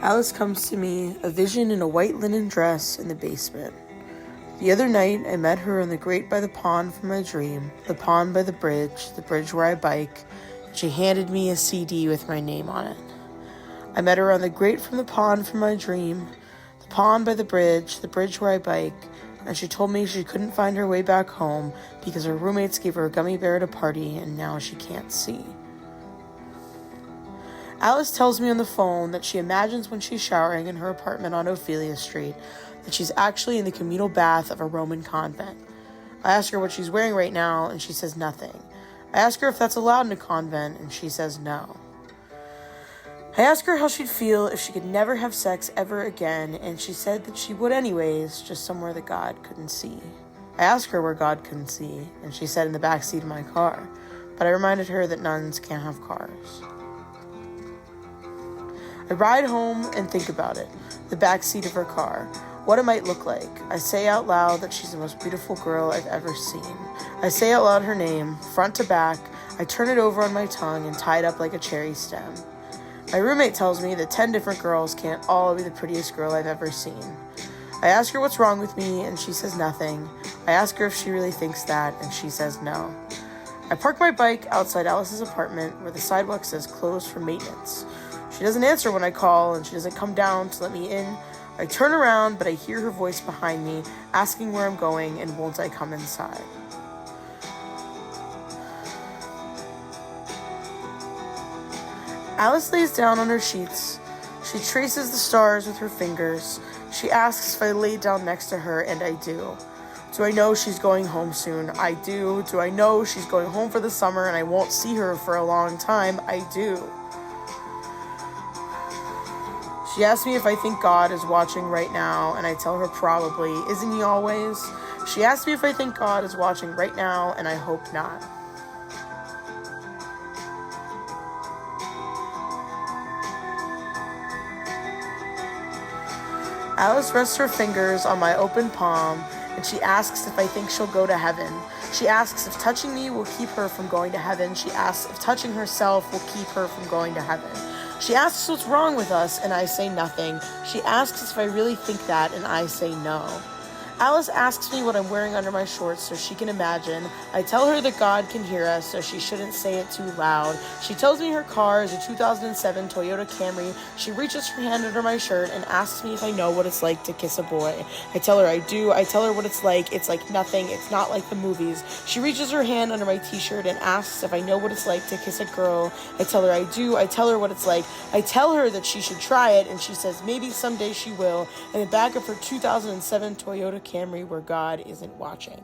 Alice comes to me, a vision in a white linen dress in the basement. The other night, I met her on the grate by the pond from my dream, the pond by the bridge where I bike, and she handed me a CD with my name on it. I met her on the grate from the pond from my dream, the pond by the bridge where I bike, and she told me she couldn't find her way back home because her roommates gave her a gummy bear at a party and now she can't see. Alice tells me on the phone that she imagines when she's showering in her apartment on Ophelia Street that she's actually in the communal bath of a Roman convent. I ask her what she's wearing right now, and she says nothing. I ask her if that's allowed in a convent, and she says no. I ask her how she'd feel if she could never have sex ever again, and she said that she would anyways, just somewhere that God couldn't see. I asked her where God couldn't see, and she said in the back seat of my car, but I reminded her that nuns can't have cars. I ride home and think about it, the back seat of her car, what it might look like. I say out loud that she's the most beautiful girl I've ever seen. I say out loud her name, front to back. I turn it over on my tongue and tie it up like a cherry stem. My roommate tells me that 10 different girls can't all be the prettiest girl I've ever seen. I ask her what's wrong with me, and she says nothing. I ask her if she really thinks that, and she says no. I park my bike outside Alice's apartment where the sidewalk says closed for maintenance. She doesn't answer when I call, and she doesn't come down to let me in. I turn around, but I hear her voice behind me, asking where I'm going and won't I come inside. Alice lays down on her sheets. She traces the stars with her fingers. She asks if I lay down next to her, and I do. Do I know she's going home soon? I do. Do I know she's going home for the summer and I won't see her for a long time? I do. She asks me if I think God is watching right now, and I tell her probably. Isn't he always? She asks me if I think God is watching right now, and I hope not. Alice rests her fingers on my open palm, and she asks if I think she'll go to heaven. She asks if touching me will keep her from going to heaven. She asks if touching herself will keep her from going to heaven. She asks what's wrong with us, and I say nothing. She asks if I really think that, and I say no. Alice asks me what I'm wearing under my shorts so she can imagine. I tell her that God can hear us, so she shouldn't say it too loud. She tells me her car is a 2007 Toyota Camry. She reaches her hand under my shirt and asks me if I know what it's like to kiss a boy. I tell her I do. I tell her what it's like. It's like nothing. It's not like the movies. She reaches her hand under my t-shirt and asks if I know what it's like to kiss a girl. I tell her I do. I tell her what it's like. I tell her that she should try it, and she says maybe someday she will, in the back of her 2007 Toyota Camry where God isn't watching.